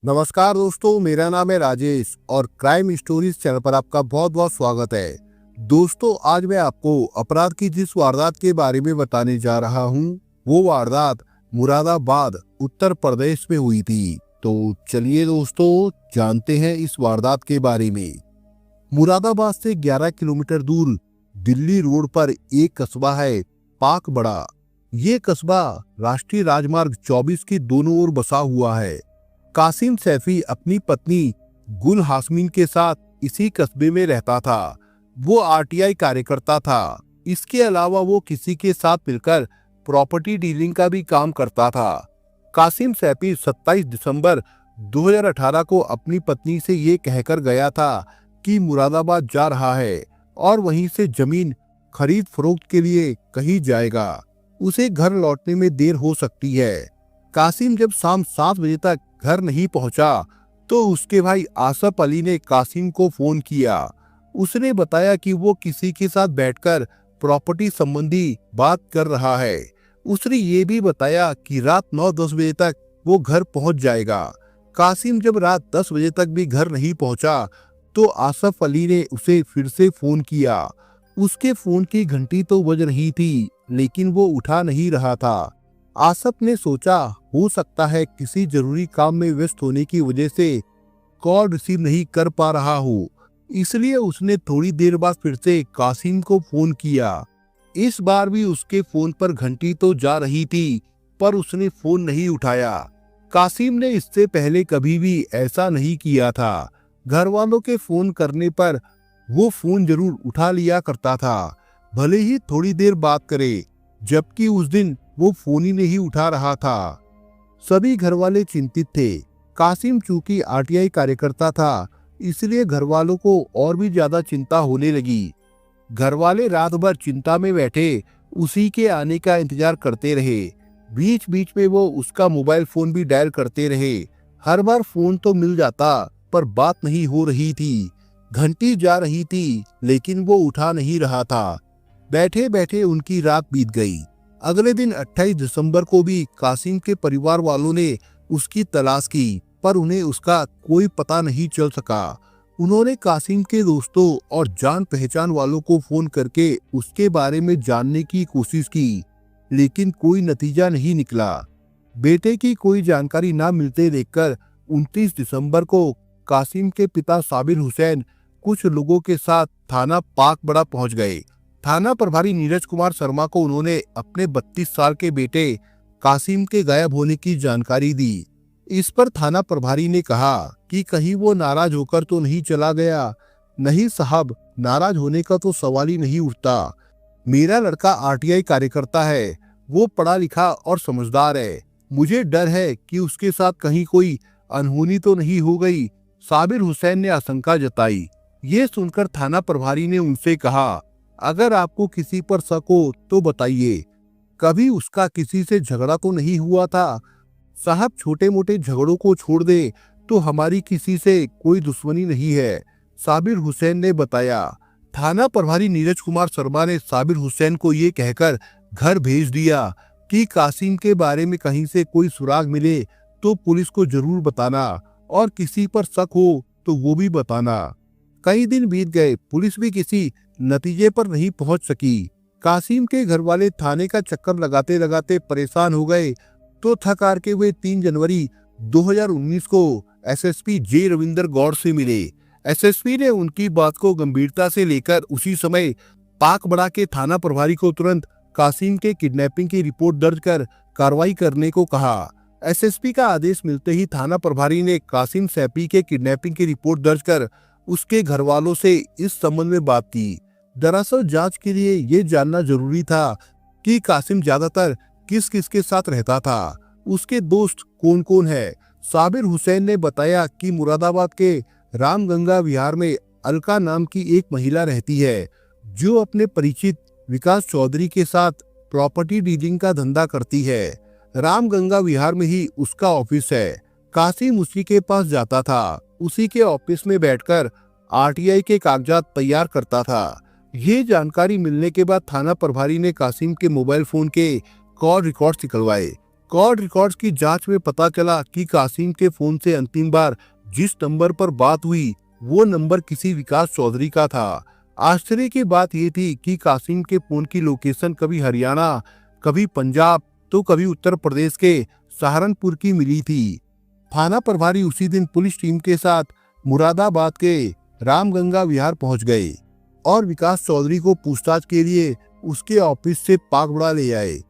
नमस्कार दोस्तों, मेरा नाम है राजेश और क्राइम स्टोरीज चैनल पर आपका बहुत बहुत स्वागत है। दोस्तों, आज मैं आपको अपराध की जिस वारदात के बारे में बताने जा रहा हूँ, वो वारदात मुरादाबाद उत्तर प्रदेश में हुई थी। तो चलिए दोस्तों, जानते हैं इस वारदात के बारे में। मुरादाबाद से 11 किलोमीटर दूर दिल्ली रोड पर एक कस्बा है पाकबड़ा। ये कस्बा राष्ट्रीय राजमार्ग 24 के दोनों ओर बसा हुआ है। कासिम सैफी अपनी पत्नी गुल हासमीन के साथ इसी कस्बे में रहता था। वो आरटीआई कार्यकर्ता था। इसके अलावा वो किसी के साथ मिलकर प्रॉपर्टी डीलिंग का भी काम करता था। कासिम सैफी 27 दिसंबर 2018 को अपनी पत्नी से ये कहकर गया था कि मुरादाबाद जा रहा है और वहीं से जमीन खरीद फरोख्त के लिए कहीं जाएगा। उसे घर लौटने में देर हो सकती है। कासिम जब शाम 7 बजे तक घर नहीं पहुंचा तो उसके भाई आसफ अली ने कासिम को फोन किया। उसने बताया कि वो किसी के साथ बैठकर प्रॉपर्टी संबंधी बात कर रहा है। उसने ये भी बताया कि रात 9-10 बजे तक वो घर पहुंच जाएगा। कासिम जब रात 10 बजे तक भी घर नहीं पहुंचा तो आसफ अली ने उसे फिर से फोन किया। उसके फोन की घंटी तो बज रही थी, लेकिन वो उठा नहीं रहा था। आसफ ने सोचा हो सकता है किसी जरूरी काम में व्यस्त होने की वजह से कॉल रिसीव नहीं कर पा रहा हो, इसलिए उसने थोड़ी देर बाद फिर से कासिम को फोन किया। इस बार भी उसके फोन पर घंटी तो जा रही थी, पर उसने फोन नहीं उठाया। कासिम ने इससे पहले कभी भी ऐसा नहीं किया था। घर वालों के फोन करने पर वो फोन जरूर उठा लिया करता था, भले ही थोड़ी देर बात करे। जबकि उस दिन वो फोन ही नहीं उठा रहा था। सभी घर वाले चिंतित थे। कासिम चूंकि आरटीआई कार्यकर्ता था, इसलिए घर वालों को और भी ज्यादा चिंता होने लगी। घर वाले रात भर चिंता में बैठे उसी के आने का इंतजार करते रहे। बीच बीच में वो उसका मोबाइल फोन भी डायल करते रहे। हर बार फोन तो मिल जाता, पर बात नहीं हो रही थी। घंटी जा रही थी, लेकिन वो उठा नहीं रहा था। बैठे बैठे उनकी रात बीत गई। अगले दिन 28 दिसंबर को भी कासिम के परिवार वालों ने उसकी तलाश की, पर उन्हें उसका कोई पता नहीं चल सका। उन्होंने कासिम के दोस्तों और जान पहचान वालों को फोन करके उसके बारे में जानने की कोशिश की, लेकिन कोई नतीजा नहीं निकला। बेटे की कोई जानकारी ना मिलते देखकर 29 दिसंबर को कासिम के पिता साबिर हुसैन कुछ लोगों के साथ थाना पाकबड़ा पहुंच गए। थाना प्रभारी नीरज कुमार शर्मा को उन्होंने अपने 32 साल के बेटे कासिम के गायब होने की जानकारी दी। इस पर थाना प्रभारी ने कहा कि कहीं वो नाराज होकर तो नहीं चला गया। नहीं साहब, नाराज होने का तो सवाल ही नहीं उठता। मेरा लड़का आरटीआई कार्यकर्ता है, वो पढ़ा लिखा और समझदार है। मुझे डर है कि उसके साथ कहीं कोई अनहोनी तो नहीं हो गई, साबिर हुसैन ने आशंका जताई। ये सुनकर थाना प्रभारी ने उनसे कहा, अगर आपको किसी पर शक हो तो बताइए, कभी उसका किसी से झगड़ा तो नहीं हुआ था? साहब, छोटे मोटे झगड़ों को छोड़ दे तो हमारी किसी से कोई दुश्मनी नहीं है, साबिर हुसैन ने बताया। थाना प्रभारी नीरज कुमार शर्मा ने साबिर हुसैन को ये कहकर घर भेज दिया कि कासिम के बारे में कहीं से कोई सुराग मिले तो पुलिस को जरूर बताना, और किसी पर शक हो तो वो भी बताना। कई दिन बीत गए, पुलिस भी किसी नतीजे पर नहीं पहुंच सकी। कासिम के घर वाले थाने का चक्कर लगाते लगाते परेशान हो गए, तो थक हार के वे 3 जनवरी 2019 को एसएसपी जे रविंदर गौड़ से मिले। एसएसपी ने उनकी बात को गंभीरता से लेकर उसी समय पाकबड़ा के थाना प्रभारी को तुरंत कासिम के किडनैपिंग की रिपोर्ट दर्ज कर कार्रवाई करने को कहा। एसएसपी का आदेश मिलते ही थाना प्रभारी ने कासिम सैफी के किडनैपिंग की रिपोर्ट दर्ज कर उसके घर वालों से इस संबंध में बात की। दरअसल जांच के लिए ये जानना जरूरी था कि कासिम ज्यादातर किस किस के साथ रहता था, उसके दोस्त कौन कौन है। साबिर हुसैन ने बताया कि मुरादाबाद के रामगंगा विहार में अलका नाम की एक महिला रहती है, जो अपने परिचित विकास चौधरी के साथ प्रॉपर्टी डीलिंग का धंधा करती है। रामगंगा विहार में ही उसका ऑफिस है। कासिम उसी के पास जाता था, उसी के ऑफिस में बैठकर आरटीआई के कागजात तैयार करता था। ये जानकारी मिलने के बाद थाना प्रभारी ने कासिम के मोबाइल फोन के कॉल रिकॉर्ड निकलवाए। कॉल रिकॉर्ड्स की जांच में पता चला कि कासिम के फोन से अंतिम बार जिस नंबर पर बात हुई वो नंबर किसी विकास चौधरी का था। आश्चर्य की बात ये थी कि कासिम के फोन की लोकेशन कभी हरियाणा, कभी पंजाब तो कभी उत्तर प्रदेश के सहारनपुर की मिली थी। थाना प्रभारी उसी दिन पुलिस टीम के साथ मुरादाबाद के रामगंगा विहार पहुंच गए और विकास चौधरी को पूछताछ के लिए उसके ऑफिस से पागबड़ा ले आए।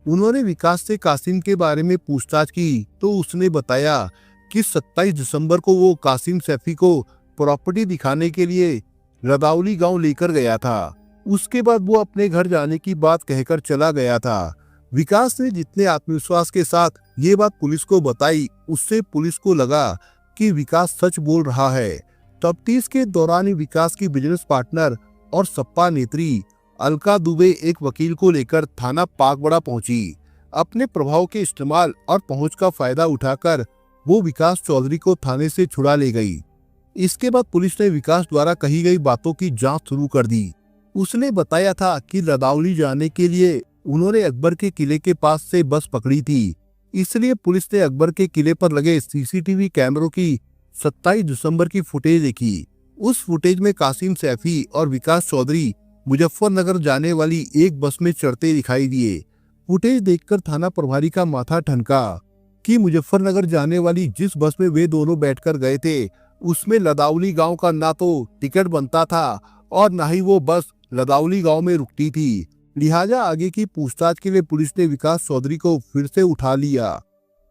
उन्होंने विकास से कासिम के बारे में पूछताछ की तो उसने बताया कि 27 दिसंबर को वो कासिम सैफी को प्रॉपर्टी दिखाने के लिए रदाउली गांव लेकर गया था। उसके बाद वो अपने घर जाने की बात कहकर चला गया था। विकास ने जितने आत्मविश्वास के साथ ये बात पुलिस को बताई, उससे पुलिस को लगा कि विकास सच बोल रहा है। तफ्तीश के दौरान ही विकास की बिजनेस पार्टनर और सप्पा नेत्री अलका दुबे एक वकील को लेकर थाना पागबड़ा पहुंची। अपने प्रभाव के इस्तेमाल और पहुंच का फायदा उठाकर वो विकास चौधरी को थाने से छुड़ा ले गई। इसके बाद पुलिस ने विकास द्वारा कही गई बातों की जांच शुरू कर दी। उसने बताया था कि रदाउली जाने के लिए उन्होंने अकबर के किले के पास से बस पकड़ी थी, इसलिए पुलिस ने अकबर के किले पर लगे सीसीटीवी कैमरों की 27 दिसंबर की फुटेज देखी। उस फुटेज में कासिम सैफी और विकास चौधरी मुजफ्फरनगर जाने वाली एक बस में चढ़ते दिखाई दिए। फुटेज देखकर थाना प्रभारी का माथा ठनका कि मुजफ्फरनगर जाने वाली जिस बस में वे दोनों बैठकर गए थे उसमें लदाउली गांव का ना तो टिकट बनता था और ना ही वो बस लदाउली गांव में रुकती थी। लिहाजा आगे की पूछताछ के लिए पुलिस ने विकास चौधरी को फिर से उठा लिया।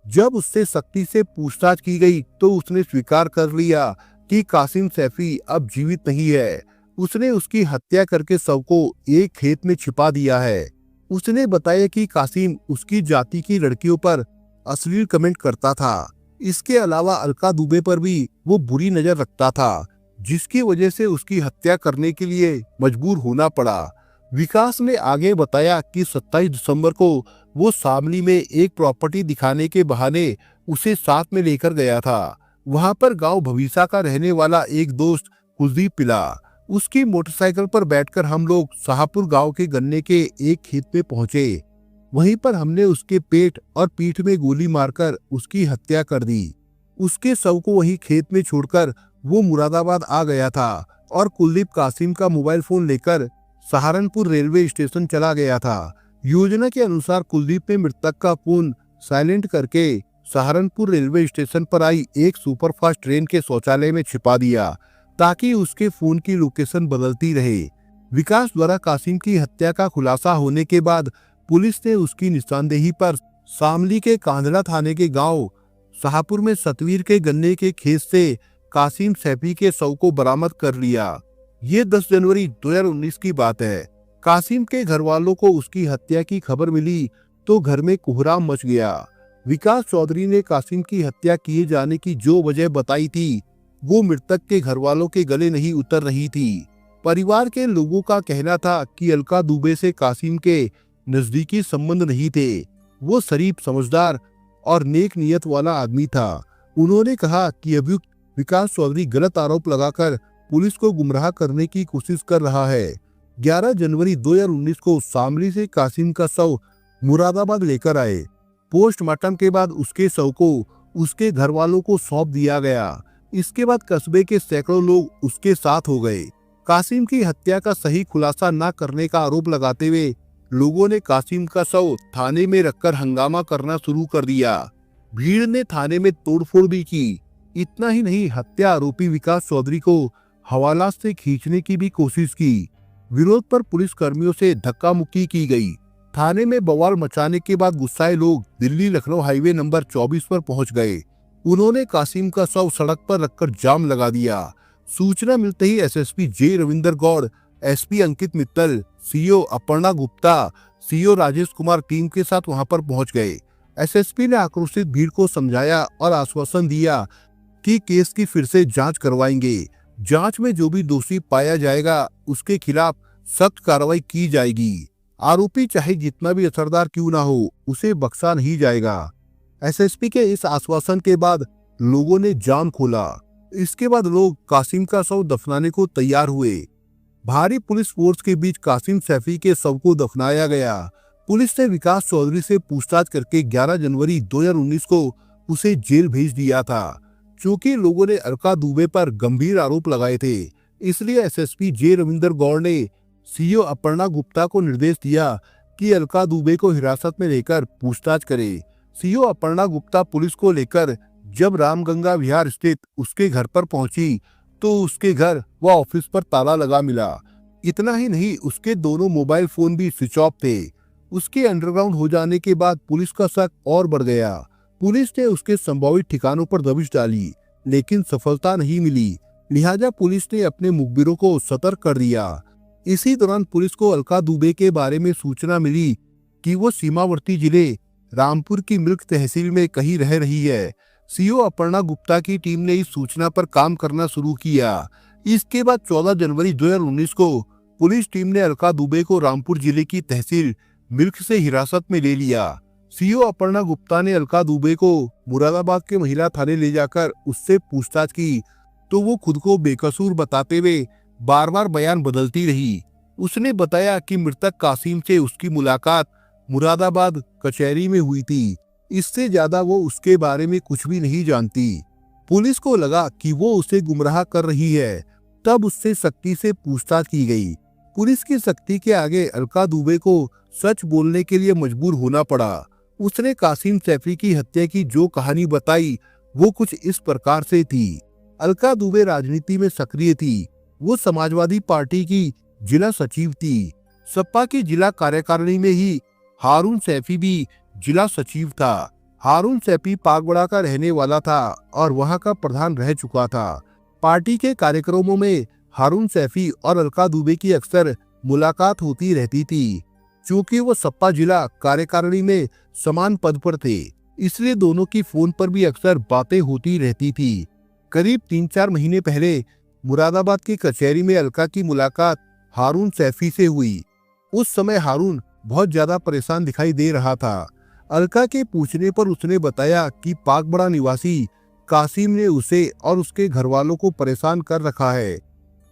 जब उससे सख्ती से पूछताछ की गई तो उसने स्वीकार कर लिया कि कासिम सैफी अब जीवित नहीं है। उसने उसकी हत्या करके शव को एक खेत में छिपा दिया है। उसने बताया कि कासिम उसकी जाति की लड़कियों पर अश्लील कमेंट करता था। इसके अलावा अलका दुबे पर भी वो बुरी नजर रखता था, जिसकी वजह से उसकी हत्या करने के लिए मजबूर होना पड़ा। विकास ने आगे बताया कि 27 दिसंबर को वो शामली में एक प्रॉपर्टी दिखाने के बहाने उसे साथ में लेकर गया था। वहां पर गांव भविसा का रहने वाला एक दोस्त कुलदीप मिला। उसकी मोटरसाइकिल पर बैठकर हम लोग शाहपुर गांव के गन्ने के एक खेत में पहुंचे। वहीं पर हमने उसके पेट और पीठ में गोली मारकर उसकी हत्या कर दी। उसके शव को वहीं खेत में छोड़कर वो मुरादाबाद आ गया था और कुलदीप कासिम का मोबाइल फोन लेकर सहारनपुर रेलवे स्टेशन चला गया था। योजना के अनुसार कुलदीप ने मृतक का फोन साइलेंट करके सहारनपुर रेलवे स्टेशन पर आई एक सुपरफास्ट ट्रेन के शौचालय में छिपा दिया ताकि उसके फोन की लोकेशन बदलती रहे। विकास द्वारा कासिम की हत्या का खुलासा होने के बाद पुलिस ने उसकी निशानदेही पर शामली के कांधला थाने के गांव शाहपुर में सतवीर के गन्ने के खेत से कासिम सैफी के शव को बरामद कर लिया। ये 10 जनवरी 2019 की बात है। कासिम के घर वालों को उसकी हत्या की खबर मिली तो घर में कोहराम मच गया। विकास चौधरी ने कासिम की हत्या किए जाने की जो वजह बताई थी वो मृतक के घर वालों के गले नहीं उतर रही थी। परिवार के लोगों का कहना था कि अलका दुबे से कासिम के नजदीकी संबंध नहीं थे। वो शरीफ, समझदार और नेक नियत वाला आदमी था। उन्होंने कहा कि अभियुक्त विकास चौधरी गलत आरोप लगाकर पुलिस को गुमराह करने की कोशिश कर रहा है। 11 जनवरी 2019 को शामली से कासिम का शव मुरादाबाद लेकर आए। पोस्टमार्टम के बाद उसके शव को उसके घर वालों को सौंप दिया गया। इसके बाद कस्बे के सैकड़ों लोग उसके साथ हो गए। कासिम की हत्या का सही खुलासा न करने का आरोप लगाते हुए लोगों ने कासिम का शव थाने में रखकर हंगामा करना शुरू कर दिया। भीड़ ने थाने में तोड़फोड़ भी की। इतना ही नहीं, हत्या आरोपी विकास चौधरी को हवाला से खींचने की भी कोशिश की। विरोध पर पुलिस कर्मियों से धक्का मुक्की की गई। थाने में बवाल मचाने के बाद गुस्साए लोग दिल्ली लखनऊ हाईवे नंबर 24 पर पहुंच गए। उन्होंने कासिम का शव सड़क पर रखकर जाम लगा दिया। सूचना मिलते ही SSP J Ravinder Gaur, SP Ankit Mittal, CO Aparna Gupta, CO Rajesh Kumar team के साथ वहां पर पहुंच गए। एसएसपी ने आक्रोशित भीड़ को समझाया और आश्वासन दिया कि केस की फिर से जांच करवाएंगे। जांच में जो भी दोषी पाया जाएगा उसके खिलाफ सख्त कार्रवाई की जाएगी। आरोपी चाहे जितना भी असरदार क्यों ना हो, उसे बख्शा नहीं जाएगा। एसएसपी के इस आश्वासन के बाद लोगों ने जाम खोला। इसके बाद लोग कासिम का शव दफनाने को तैयार हुए। भारी पुलिस फोर्स के बीच कासिम सैफी के शव को दफनाया गया। पुलिस ने विकास चौधरी से पूछताछ करके 11 जनवरी 2019 को उसे जेल भेज दिया था। चूंकि लोगों ने अलका दुबे पर गंभीर आरोप लगाए थे, इसलिए एसएसपी जे रविंदर गौड़ ने सीओ अपर्णा गुप्ता को निर्देश दिया कि अलका दुबे को हिरासत में लेकर पूछताछ करे। सीओ अपर्णा गुप्ता पुलिस को लेकर जब रामगंगा विहार स्थित उसके घर पर पहुंची तो उसके घर व ऑफिस पर ताला लगा मिला। इतना ही नहीं, उसके दोनों मोबाइल फोन भी स्विच ऑफ थे। उसके अंडरग्राउंड हो जाने के बाद पुलिस का शक और बढ़ गया। पुलिस ने उसके संभावित ठिकानों पर दबिश डाली, लेकिन सफलता नहीं मिली। लिहाजा पुलिस ने अपने मुखबिरों को सतर्क कर दिया। इसी दौरान पुलिस को अलका दुबे के बारे में सूचना मिली कि वो सीमावर्ती जिले रामपुर की मिल्क तहसील में कहीं रह रही है। सीओ अपर्णा गुप्ता की टीम ने इस सूचना पर काम करना शुरू किया। इसके बाद 14 जनवरी 2019 को पुलिस टीम ने अलका दुबे को रामपुर जिले की तहसील मिल्क से हिरासत में ले लिया। सीओ अपर्णा गुप्ता ने अलका दुबे को मुरादाबाद के महिला थाने ले जाकर उससे पूछताछ की, तो वो खुद को बेकसूर बताते हुए बार बार बयान बदलती रही। उसने बताया कि मृतक कासिम से उसकी मुलाकात मुरादाबाद कचहरी में हुई थी। इससे ज्यादा वो उसके बारे में कुछ भी नहीं जानती। पुलिस को लगा कि वो उसे गुमराह कर रही है, तब उससे सख्ती से पूछताछ की गई। पुलिस की सख्ती के आगे अलका दुबे को सच बोलने के लिए मजबूर होना पड़ा। उसने कासिम सैफी की हत्या की जो कहानी बताई वो कुछ इस प्रकार से थी। अलका दुबे राजनीति में सक्रिय थी। वो समाजवादी पार्टी की जिला सचिव थी। सपा की जिला कार्यकारिणी में ही हारून सैफी भी जिला सचिव था। हारून सैफी पागबड़ा का रहने वाला था और वहां का प्रधान रह चुका था। पार्टी के कार्यक्रमों में हारून सैफी और अलका दुबे की अक्सर मुलाकात होती रहती थी। चूंकि वो सपा जिला कार्यकारिणी में समान पद पर थे, इसलिए दोनों की फोन पर भी अक्सर बातें होती रहती थी। करीब 3-4 महीने पहले मुरादाबाद की कचहरी में अलका की मुलाकात हारून सैफी से हुई। उस समय हारून बहुत ज्यादा परेशान दिखाई दे रहा था। अलका के पूछने पर उसने बताया कि पागबड़ा निवासी कासिम ने उसे और उसके घर वालों को परेशान कर रखा है।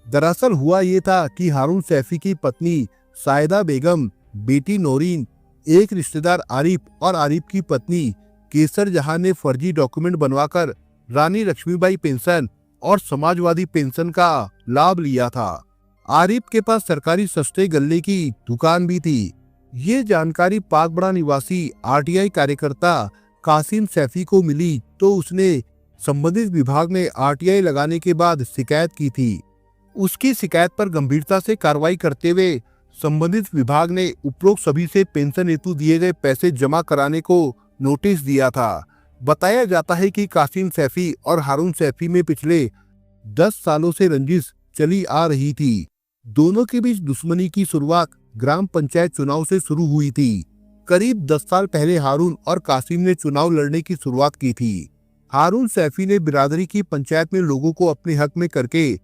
दरअसल हुआ ये था कि हारून सैफी की पत्नी सायदा बेगम, बेटी नौरीन, एक रिश्तेदार आरिफ और आरिफ की पत्नी केसर जहां ने फर्जी डॉक्यूमेंट बनवाकर रानी लक्ष्मीबाई पेंशन और समाजवादी पेंशन का लाभ लिया था। आरिफ के पास सरकारी सस्ते गल्ले की दुकान भी थी। ये जानकारी पागबड़ा निवासी आरटीआई कार्यकर्ता कासिम सैफी को मिली तो उसने संबंधित विभाग में आरटीआई लगाने के बाद शिकायत की थी। उसकी शिकायत पर गंभीरता से कार्रवाई करते हुए संबंधित विभाग ने उपरोक्त सभी से पेंशन हेतु दिए गए पैसे जमा कराने को नोटिस दिया था। बताया जाता है कि कासिम सैफी और हारून सैफी में पिछले 10 सालों से रंजिश चली आ रही थी। दोनों के बीच दुश्मनी की शुरुआत ग्राम पंचायत चुनाव से शुरू हुई थी। करीब 10 साल पहले हारून और कासिम ने चुनाव लड़ने की शुरुआत की थी। हारून सैफी ने बिरादरी की पंचायत में लोगों को अपने हक में करके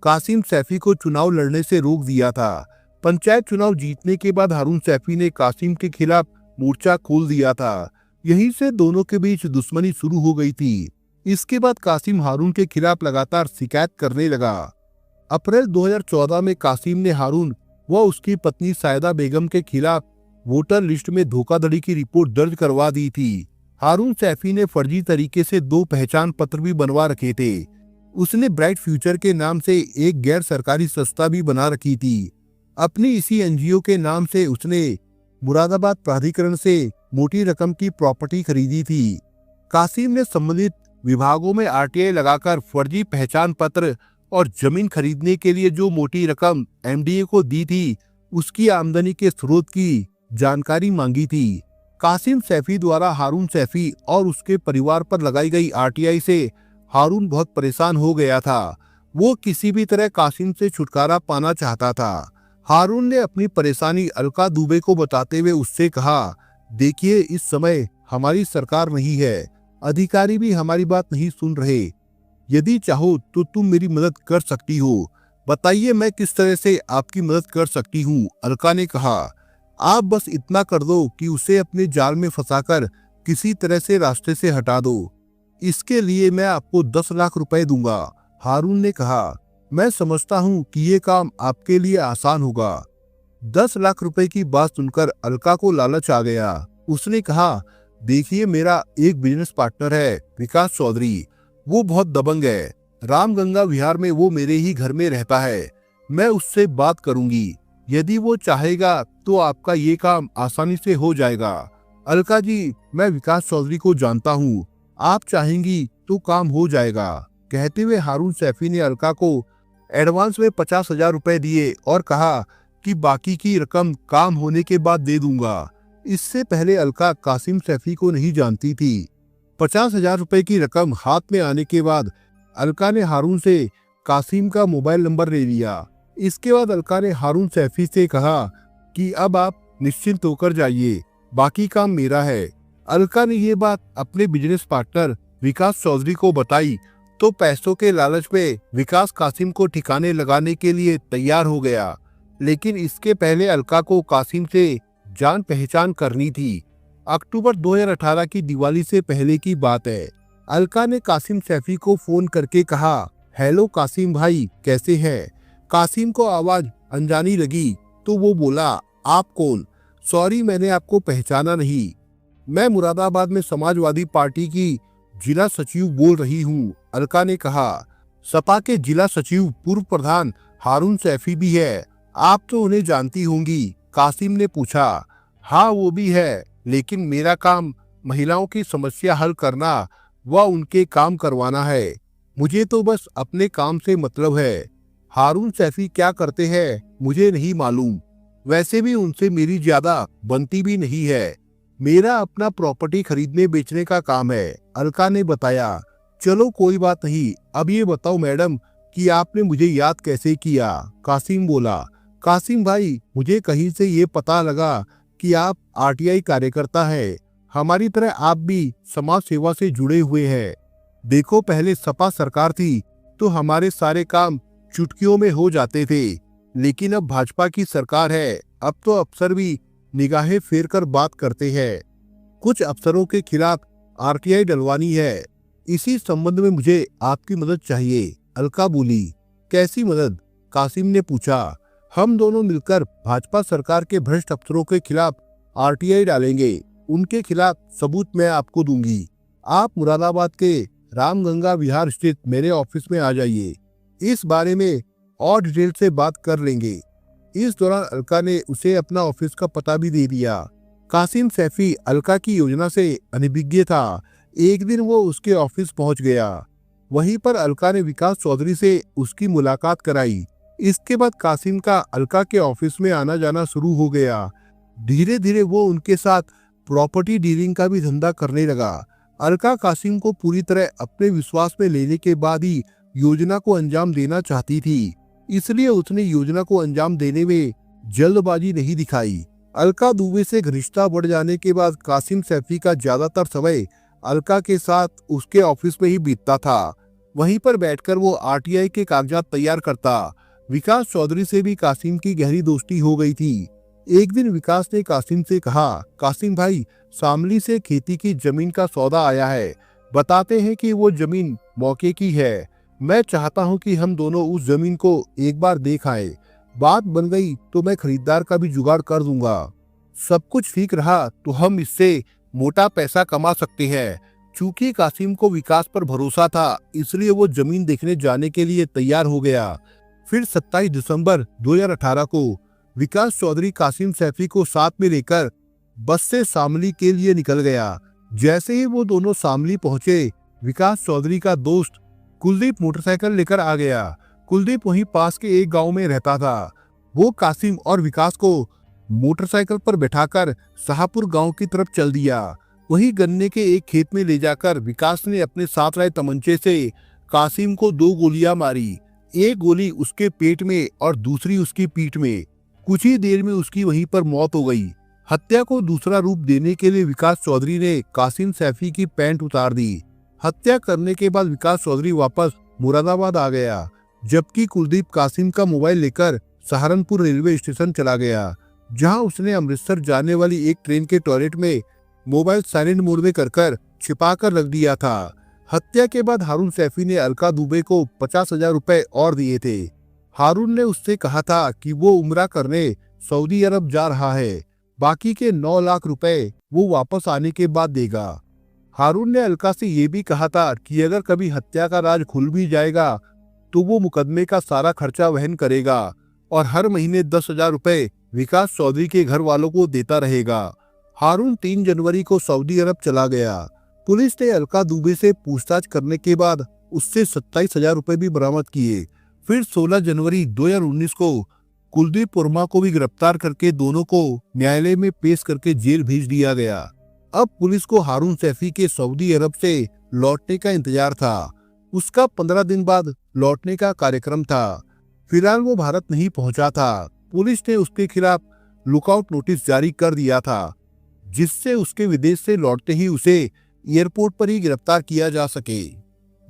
कासिम सैफी को चुनाव लड़ने से रोक दिया था। पंचायत चुनाव जीतने के बाद हारून सैफी ने कासिम के खिलाफ मोर्चा खोल दिया था। यहीं से दोनों के बीच दुश्मनी शुरू हो गई थी। इसके बाद कासिम हारून के खिलाफ लगातार शिकायत करने लगा। अप्रैल 2014 में कासिम ने हारून व उसकी पत्नी सायदा बेगम के खिलाफ वोटर लिस्ट में धोखाधड़ी की रिपोर्ट दर्ज करवा दी थी। हारून सैफी ने फर्जी तरीके से 2 पहचान पत्र भी बनवा रखे थे। उसने ब्राइट फ्यूचर के नाम से एक गैर सरकारी संस्था भी बना रखी थी। अपनी इसी एनजीओ के नाम से उसने मुरादाबाद प्राधिकरण से मोटी रकम की प्रॉपर्टी खरीदी थी। कासिम ने संबंधित विभागों में आरटीआई लगाकर फर्जी पहचान पत्र और जमीन खरीदने के लिए जो मोटी रकम एमडीए को दी थी, उसकी आमदनी के स्रोत की जानकारी मांगी थी। कासिम सैफी द्वारा हारून सैफी और उसके परिवार पर लगाई गई आरटीआई से हारून बहुत परेशान हो गया था। वो किसी भी तरह कासिम से छुटकारा पाना चाहता था। हारून ने अपनी परेशानी अलका दुबे को बताते हुए उससे कहा, देखिए, इस समय हमारी सरकार नहीं है, अधिकारी भी हमारी बात नहीं सुन रहे। यदि चाहो तो तुम मेरी मदद कर सकती हो। बताइए मैं किस तरह से आपकी मदद कर सकती हूँ। अलका ने कहा, आप बस इतना कर दो कि उसे अपने जाल में फंसाकर किसी तरह से रास्ते से हटा दो। इसके लिए मैं आपको 10 लाख रुपए दूंगा। हारून ने कहा, मैं समझता हूँ कि ये काम आपके लिए आसान होगा, 10 लाख रुपए की बात सुनकर अलका को लालच आ गया। उसने कहा, देखिए मेरा एक बिजनेस पार्टनर है विकास चौधरी, वो बहुत दबंग है। रामगंगा विहार में वो मेरे ही घर में रहता है। मैं उससे बात करूंगी, यदि वो चाहेगा तो आपका ये काम आसानी से हो जाएगा। अलका जी, मैं विकास चौधरी को जानता हूँ, आप चाहेंगी तो काम हो जाएगा। कहते हुए हारून सैफी ने अलका को एडवांस में 50,000 रुपए दिए और कहा कि बाकी की रकम काम होने के बाद दे दूंगा। इससे पहले अलका कासिम सैफी को नहीं जानती थी। 50,000 रुपए की रकम हाथ में आने के बाद अलका ने हारून से कासिम का मोबाइल नंबर ले लिया। इसके बाद अलका ने हारून सैफी से कहा कि अब आप निश्चिंत होकर जाइए, बाकी काम मेरा है। अलका ने ये बात अपने बिजनेस पार्टनर विकास चौधरी को बताई तो पैसों के लालच में विकास कासिम को ठिकाने लगाने के लिए तैयार हो गया। लेकिन इसके पहले अलका को कासिम से जान पहचान करनी थी। अक्टूबर 2018 की दिवाली से पहले की बात है। अलका ने कासिम सैफी को फोन करके कहा, हेलो कासिम भाई, कैसे हैं? कासिम को आवाज अनजानी लगी तो वो बोला, आप कौन? सॉरी, मैंने आपको पहचाना नहीं। मैं मुरादाबाद में समाजवादी पार्टी की जिला सचिव बोल रही हूँ। अलका ने कहा, सपा के जिला सचिव पूर्व प्रधान हारून सैफी भी है, आप तो उन्हें जानती होंगी। कासिम ने पूछा, हाँ वो भी है, लेकिन मेरा काम महिलाओं की समस्या हल करना व उनके काम करवाना है। मुझे तो बस अपने काम से मतलब है। हारून सैफी क्या करते हैं मुझे नहीं मालूम, वैसे भी उनसे मेरी ज्यादा बनती भी नहीं है। मेरा अपना प्रॉपर्टी खरीदने बेचने का काम है, अलका ने बताया। चलो कोई बात नहीं, अब ये बताओ मैडम कि आपने मुझे याद कैसे किया? कासिम बोला, कासिम भाई, मुझे कहीं से ये पता लगा कि आप आरटीआई कार्यकर्ता हैं। हमारी तरह आप भी समाज सेवा से जुड़े हुए हैं। देखो, पहले सपा सरकार थी तो हमारे सारे काम चुटकियों में हो जाते थे, लेकिन अब भाजपा की सरकार है, अब तो अफसर भी निगाहें फेर कर बात करते हैं। कुछ अफसरों के खिलाफ आरटीआई डलवानी है, इसी संबंध में मुझे आपकी मदद चाहिए। अलका बोली, कैसी मदद? कासिम ने पूछा। हम दोनों मिलकर भाजपा सरकार के भ्रष्ट अफसरों के खिलाफ आरटीआई डालेंगे, उनके खिलाफ सबूत मैं आपको दूंगी। आप मुरादाबाद के रामगंगा विहार स्थित मेरे ऑफिस में आ जाइए, इस बारे में और डिटेल से बात कर लेंगे। इस दौरान अलका ने उसे अपना ऑफिस का पता भी दे दिया। कासिम सैफी अलका की योजना से अनभिज्ञ था। एक दिन वो उसके ऑफिस पहुंच गया। वहीं पर अलका ने विकास चौधरी से उसकी मुलाकात कराई। इसके बाद कासिम का अलका के ऑफिस में आना जाना शुरू हो गया। धीरे धीरे वो उनके साथ प्रॉपर्टी डीलिंग का भी धंधा करने लगा। अलका कासिम को पूरी तरह अपने विश्वास में लेने के बाद ही योजना को अंजाम देना चाहती थी, इसलिए उसने योजना को अंजाम देने में जल्दबाजी नहीं दिखाई। अलका दुबे से रिश्ता बढ़ जाने के बाद कासिम सैफी का ज्यादातर समय अलका के साथ उसके ऑफिस में ही बीतता था। वहीं पर बैठकर वो आरटीआई के कागजात तैयार करता। विकास चौधरी से भी कासिम की गहरी दोस्ती हो गई थी। एक दिन विकास ने कासिम से कहा, कासिम भाई, शामली से खेती की जमीन का सौदा आया है। बताते हैं कि वो जमीन मौके की है। मैं चाहता हूं कि हम दोनों उस जमीन को एक बार देख आए। बात बन गई तो मैं खरीदार का भी जुगाड़ कर दूंगा। सब कुछ ठीक रहा तो हम इससे मोटा पैसा कमा सकते हैं। चूंकि कासिम को विकास पर भरोसा था, इसलिए वो जमीन देखने जाने के लिए तैयार हो गया। फिर 27 दिसंबर 2018 को विकास चौधरी कासिम सैफी को साथ में लेकर बस से शामली के लिए निकल गया। जैसे ही वो दोनों शामली पहुंचे, विकास चौधरी का दोस्त कुलदीप मोटरसाइकिल लेकर आ गया। कुलदीप वहीं पास के एक गांव में रहता था। वो कासिम और विकास को मोटरसाइकिल पर बैठाकर शाहपुर गांव की तरफ चल दिया। वहीं गन्ने के एक खेत में ले जाकर विकास ने अपने साथ लाए तमंचे से कासिम को 2 गोलियां मारी। एक गोली उसके पेट में और दूसरी उसकी पीठ में। कुछ ही देर में उसकी वहीं पर मौत हो गई। हत्या को दूसरा रूप देने के लिए विकास चौधरी ने कासिम सैफी की पैंट उतार दी। हत्या करने के बाद विकास चौधरी वापस मुरादाबाद आ गया, जबकि कुलदीप कासिम का मोबाइल लेकर सहारनपुर रेलवे स्टेशन चला गया, जहां उसने अमृतसर जाने वाली एक ट्रेन के टॉयलेट में मोबाइल साइलेंट मोड में कर छिपा कर रख दिया था। हत्या के बाद हारून सैफी ने अलका दुबे को 50,000 रुपए और दिए थे। हारून ने उससे कहा था कि वो उम्रा करने सऊदी अरब जा रहा है। बाकी के 9 लाख रुपए वो वापस आने के बाद देगा। हारून ने अलका से ये भी कहा था कि अगर कभी हत्या का राज खुल भी जाएगा तो वो मुकदमे का सारा खर्चा वहन करेगा और हर महीने 10,000 रुपए विकास चौधरी के घर वालों को देता रहेगा। हारून 3 जनवरी को सऊदी अरब चला गया। पुलिस ने अलका दुबे से पूछताछ करने के बाद उससे 27,000 रुपए भी बरामद किए। फिर 16 जनवरी 2019 को कुलदीप वर्मा को भी गिरफ्तार करके दोनों को न्यायालय में पेश करके जेल भेज दिया गया। अब पुलिस को हारून सैफी के सऊदी अरब से लौटने का इंतजार था। उसका 15 दिन बाद लौटने का कार्यक्रम था। फिलहाल वो भारत नहीं पहुंचा था। पुलिस ने उसके खिलाफ लुकआउट नोटिस जारी कर दिया था, जिससे उसके विदेश से लौटते ही उसे एयरपोर्ट पर ही गिरफ्तार किया जा सके।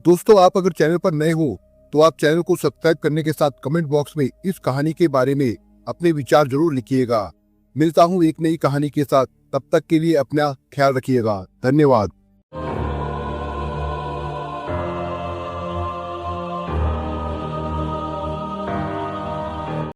दोस्तों, आप अगर चैनल पर नए हो तो आप चैनल को सब्सक्राइब करने के साथ कमेंट बॉक्स में इस कहानी के बारे में अपने विचार जरूर लिखिएगा। मिलता हूँ एक नई कहानी के साथ, तब तक के लिए अपना ख्याल रखिएगा। धन्यवाद।